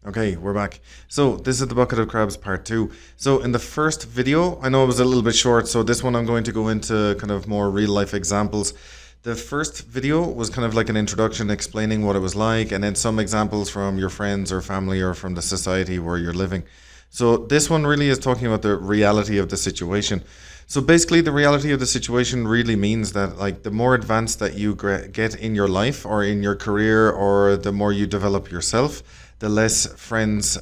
Okay, we're back. So this is the bucket of crabs part two. So in the first video, I know it was a little bit short, so this one I'm going to go into kind of more real life examples. The first video was kind of like an introduction explaining what it was like, and then some examples from your friends or family or from the society where you're living. So this one really is talking about the reality of the situation. So basically, the reality of the situation really means that, like, the more advanced that you get in your life or in your career, or the more you develop yourself, the less friends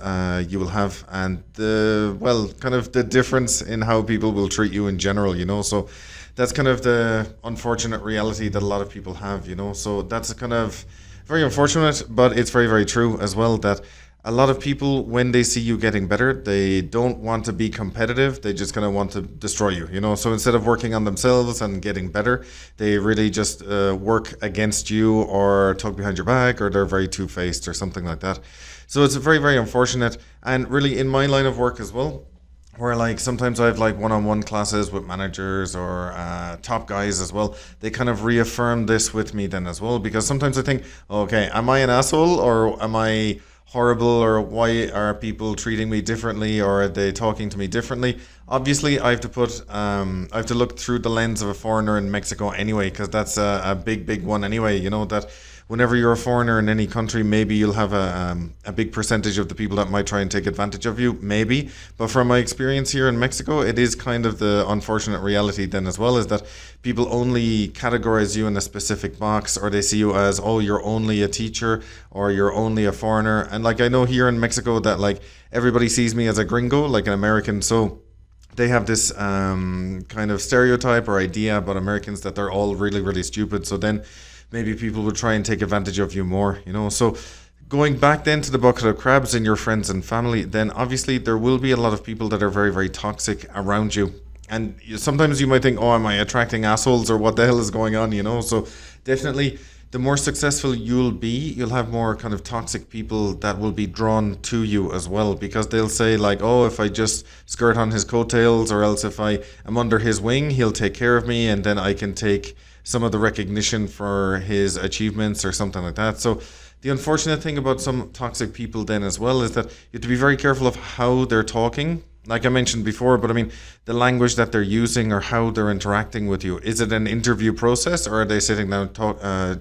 you will have, and the well, kind of the difference in how people will treat you in general. So that's kind of the unfortunate reality that a lot of people have. So that's kind of very unfortunate, but it's very, very true as well that a lot of people, when they see you getting better, they don't want to be competitive. They just kind of want to destroy you. So instead of working on themselves and getting better, they really just work against you or talk behind your back, or they're very two-faced or something like that. So it's very, very unfortunate. And really, in my line of work as well, where like sometimes I have like one-on-one classes with managers or top guys as well, they kind of reaffirm this with me then as well, because sometimes I think, okay, am I an asshole, or am I horrible, or why are people treating me differently, or are they talking to me differently? Obviously, I have to look through the lens of a foreigner in Mexico anyway, because that's a big, big one anyway. That whenever you're a foreigner in any country, maybe you'll have a big percentage of the people that might try and take advantage of you, maybe. But from my experience here in Mexico, it is kind of the unfortunate reality then as well, is that people only categorize you in a specific box, or they see you as, oh, you're only a teacher, or you're only a foreigner. And like, I know here in Mexico that like everybody sees me as a gringo, like an American. So they have this kind of stereotype or idea about Americans, that they're all really, really stupid. So then maybe people would try and take advantage of you more. So going back then to the bucket of crabs in your friends and family, then obviously there will be a lot of people that are very, very toxic around you. And sometimes you might think, oh, am I attracting assholes, or what the hell is going on? So definitely, the more successful you'll be, you'll have more kind of toxic people that will be drawn to you as well, because they'll say like, oh, if I just skirt on his coattails, or else if I am under his wing, he'll take care of me, and then I can take some of the recognition for his achievements or something like that. So the unfortunate thing about some toxic people then as well is that you have to be very careful of how they're talking. Like I mentioned before, but I mean, the language that they're using, or how they're interacting with you. Is it an interview process, or are they sitting down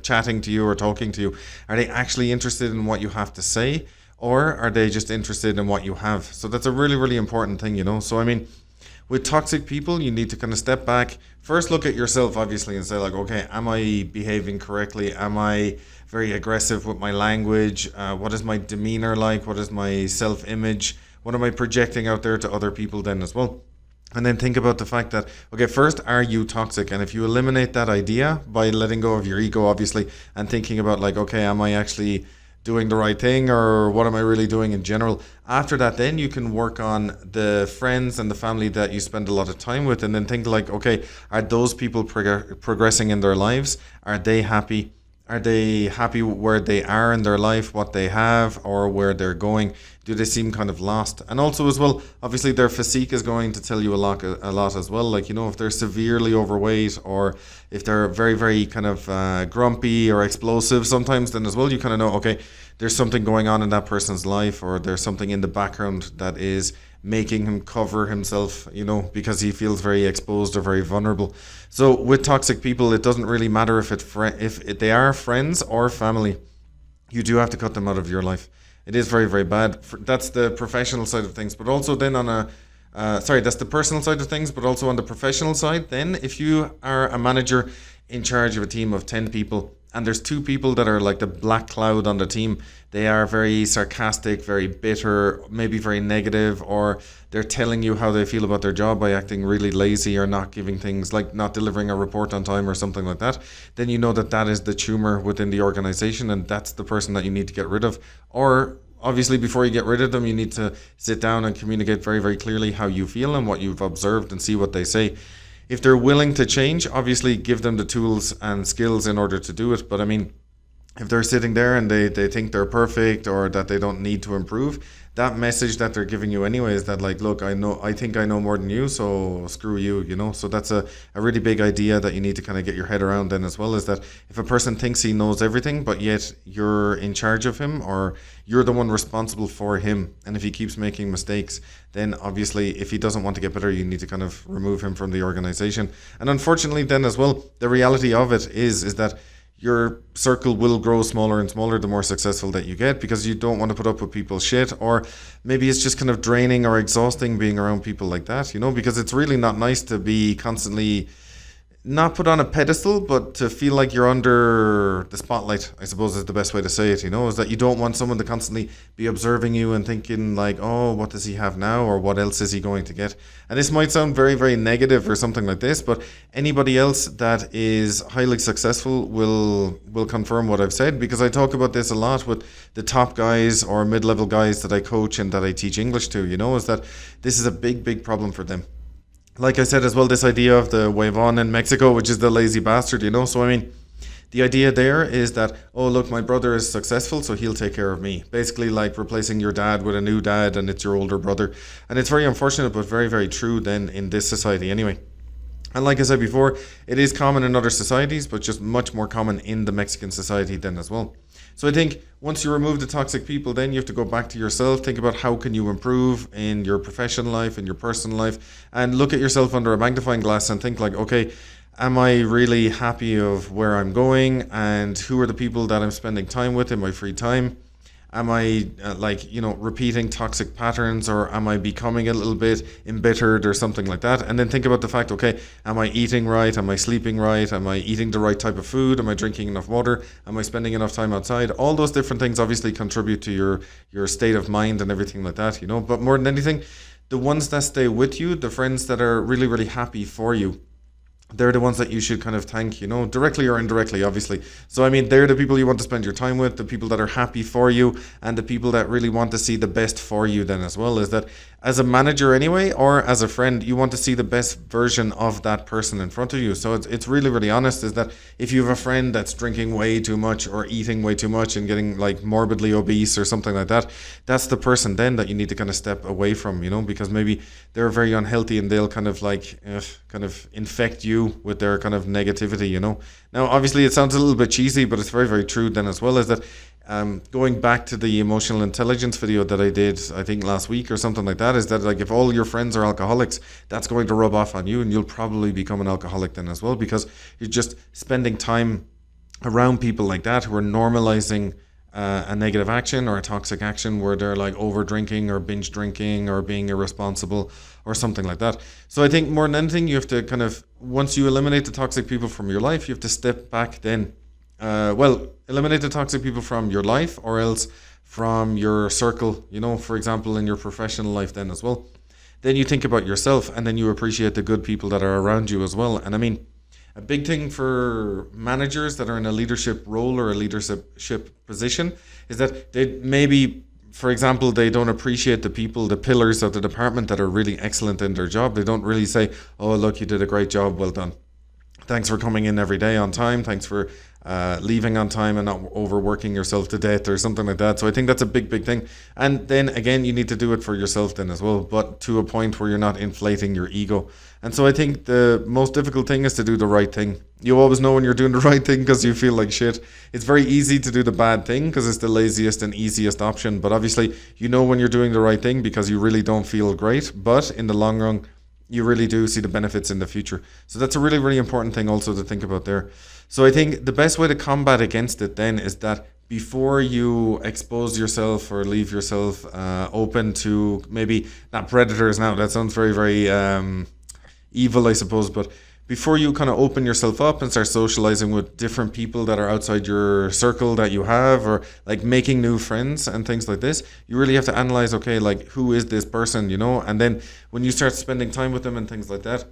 chatting to you or talking to you? Are they actually interested in what you have to say, or are they just interested in what you have? So that's a really, really important thing. So I mean, with toxic people, you need to kind of step back. First, look at yourself, obviously, and say like, okay, am I behaving correctly? Am I very aggressive with my language? What is my demeanor like? What is my self-image? What am I projecting out there to other people then as well? And then think about the fact that, okay, first, are you toxic? And if you eliminate that idea by letting go of your ego, obviously, and thinking about like, okay, am I actually doing the right thing, or what am I really doing in general? After that, then you can work on the friends and the family that you spend a lot of time with, and then think like, okay, are those people progressing in their lives? Are they happy? Are they happy where they are in their life, what they have, or where they're going? Do they seem kind of lost? And also as well, obviously their physique is going to tell you a lot as well. Like, if they're severely overweight, or if they're very, very kind of grumpy or explosive sometimes, then as well you kind of know, okay, there's something going on in that person's life, or there's something in the background that is making him cover himself, because he feels very exposed or very vulnerable. So with toxic people, it doesn't really matter if they are friends or family. You do have to cut them out of your life. It is very, very bad. That's the professional side of things. But also then that's the personal side of things, but also on the professional side, then if you are a manager in charge of a team of 10 people, and there's two people that are like the black cloud on the team. They are very sarcastic, very bitter, maybe very negative, or they're telling you how they feel about their job by acting really lazy, or not giving things, like not delivering a report on time or something like that. Then you know that that is the tumor within the organization, and that's the person that you need to get rid of. Or obviously, before you get rid of them, you need to sit down and communicate very, very clearly how you feel and what you've observed, and see what they say. If they're willing to change, obviously give them the tools and skills in order to do it. But I mean, if they're sitting there and they think they're perfect or that they don't need to improve, that message that they're giving you anyway is that, like, look, I think I know more than you, so screw you, you know. So that's a really big idea that you need to kind of get your head around then as well, is that if a person thinks he knows everything, but yet you're in charge of him, or you're the one responsible for him, and if he keeps making mistakes, then obviously if he doesn't want to get better, you need to kind of remove him from the organization. And unfortunately then as well, the reality of it is that your circle will grow smaller and smaller the more successful that you get, because you don't want to put up with people's shit, or maybe it's just kind of draining or exhausting being around people like that, you know, because it's really not nice to be constantly not put on a pedestal, but to feel like you're under the spotlight, I suppose is the best way to say it, you know, is that you don't want someone to constantly be observing you and thinking like, oh, what does he have now, or what else is he going to get? And this might sound very, very negative or something like this, but anybody else that is highly successful will confirm what I've said, because I talk about this a lot with the top guys or mid-level guys that I coach and that I teach English to, you know, is that this is a big, big problem for them. Like I said as well, this idea of the huevon in Mexico, which is the lazy bastard, you know. So I mean, the idea there is that, oh look, my brother is successful, so he'll take care of me. Basically like replacing your dad with a new dad, and it's your older brother. And it's very unfortunate, but very, very true then in this society anyway. And like I said before, it is common in other societies, but just much more common in the Mexican society then as well. So I think once you remove the toxic people, then you have to go back to yourself, think about how can you improve in your professional life, in your personal life, and look at yourself under a magnifying glass and think like, okay, am I really happy of where I'm going, and who are the people that I'm spending time with in my free time? Am I repeating toxic patterns, or am I becoming a little bit embittered or something like that? And then think about the fact, okay, am I eating right? Am I sleeping right? Am I eating the right type of food? Am I drinking enough water? Am I spending enough time outside? All those different things obviously contribute to your state of mind and everything like that, you know. But more than anything, the ones that stay with you, the friends that are really, really happy for you, they're the ones that you should kind of thank, you know, directly or indirectly, obviously. So, I mean, they're the people you want to spend your time with, the people that are happy for you, and the people that really want to see the best for you then as well. Is that as a manager anyway, or as a friend, you want to see the best version of that person in front of you. So it's really, really honest, is that if you have a friend that's drinking way too much or eating way too much and getting like morbidly obese or something like that, that's the person then that you need to kind of step away from, you know, because maybe they're very unhealthy and they'll kind of like kind of infect you with their kind of negativity, you know. Now, obviously, it sounds a little bit cheesy, but it's very, very true then as well, is that going back to the emotional intelligence video that I did, I think last week or something like that, is that like if all your friends are alcoholics, that's going to rub off on you, and you'll probably become an alcoholic then as well, because you're just spending time around people like that who are normalizing a negative action or a toxic action, where they're like over drinking or binge drinking or being irresponsible or something like that. So I think more than anything, you have to kind of, once you eliminate the toxic people from your life, you have to step back then. Eliminate the toxic people from your life, or else from your circle, you know, for example, in your professional life then as well. Then you think about yourself, and then you appreciate the good people that are around you as well. And I mean, a big thing for managers that are in a leadership role or a leadership position is that they maybe, for example, they don't appreciate the people, the pillars of the department that are really excellent in their job. They don't really say, oh, look, you did a great job, well done. Thanks for coming in every day on time. Thanks for leaving on time and not overworking yourself to death or something like that. So I think that's a big, big thing. And then again, you need to do it for yourself then as well, but to a point where you're not inflating your ego. And so I think the most difficult thing is to do the right thing. You always know when you're doing the right thing because you feel like shit. It's very easy to do the bad thing because it's the laziest and easiest option. But obviously, you know when you're doing the right thing because you really don't feel great. But in the long run, you really do see the benefits in the future. So that's a really, really important thing also to think about there. So I think the best way to combat against it then is that before you expose yourself or leave yourself open to maybe not predators now, that sounds very, very evil, I suppose, but before you kind of open yourself up and start socializing with different people that are outside your circle that you have, or like making new friends and things like this, you really have to analyze, okay, like who is this person, you know? And then when you start spending time with them and things like that,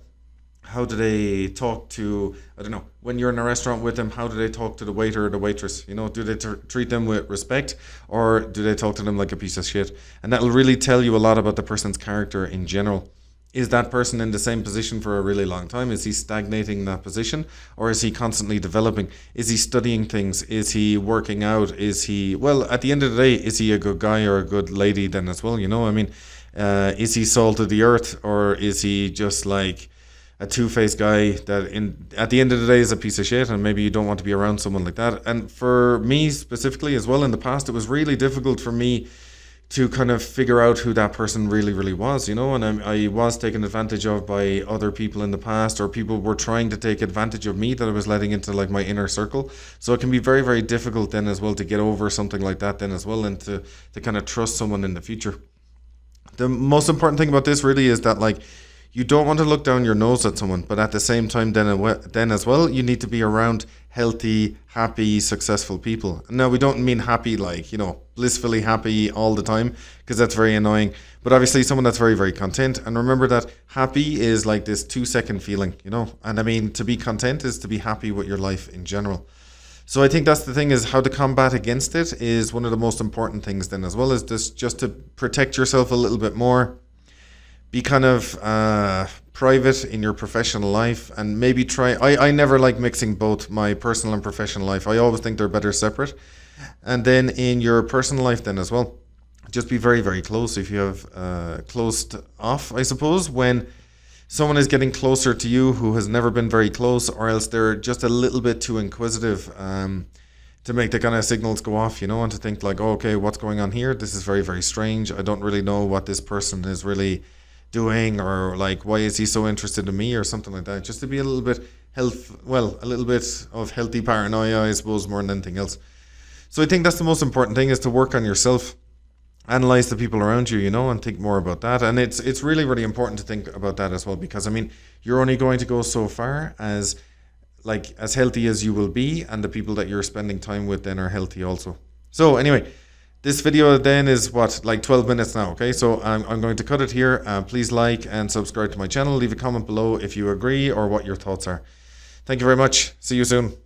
how do they talk to, I don't know, when you're in a restaurant with them, how do they talk to the waiter or the waitress? You know, do they treat them with respect, or do they talk to them like a piece of shit? And that'll really tell you a lot about the person's character in general. Is that person in the same position for a really long time? Is he stagnating in that position, or is he constantly developing? Is he studying things? Is he working out? Is he, well, at the end of the day, is he a good guy or a good lady then as well? You know, I mean, is he salt of the earth, or is he just like a two-faced guy that at the end of the day is a piece of shit, and maybe you don't want to be around someone like that? And for me specifically as well, in the past, it was really difficult for me to kind of figure out who that person really, really was, you know, and I was taken advantage of by other people in the past, or people were trying to take advantage of me that I was letting into like my inner circle. So it can be very, very difficult then as well to get over something like that then as well, and to kind of trust someone in the future. The most important thing about this really is that, like, you don't want to look down your nose at someone, but at the same time, then as well, you need to be around healthy, happy, successful people. Now, we don't mean happy like, you know, blissfully happy all the time, because that's very annoying. But obviously, someone that's very, very content. And remember that happy is like this 2-second feeling, you know. And I mean, to be content is to be happy with your life in general. So I think that's the thing, is how to combat against it is one of the most important things then as well, is this, just to protect yourself a little bit more. Be kind of private in your professional life, and maybe try. I never like mixing both my personal and professional life. I always think they're better separate. And then in your personal life, then as well, just be very, very close. If you have closed off, I suppose, when someone is getting closer to you who has never been very close, or else they're just a little bit too inquisitive to make the kind of signals go off, you know, and to think like, oh, okay, what's going on here? This is very, very strange. I don't really know what this person is really doing, or like, why is he so interested in me, or something like that. Just to be a little bit a little bit of healthy paranoia, I suppose, more than anything else. So I think that's the most important thing, is to work on yourself, analyze the people around you, you know, and think more about that. And it's really, really important to think about that as well, because I mean, you're only going to go so far as healthy as you will be, and the people that you're spending time with then are healthy also. So anyway, this video then is like 12 minutes now, okay? So I'm going to cut it here. Please like and subscribe to my channel. Leave a comment below if you agree or what your thoughts are. Thank you very much. See you soon.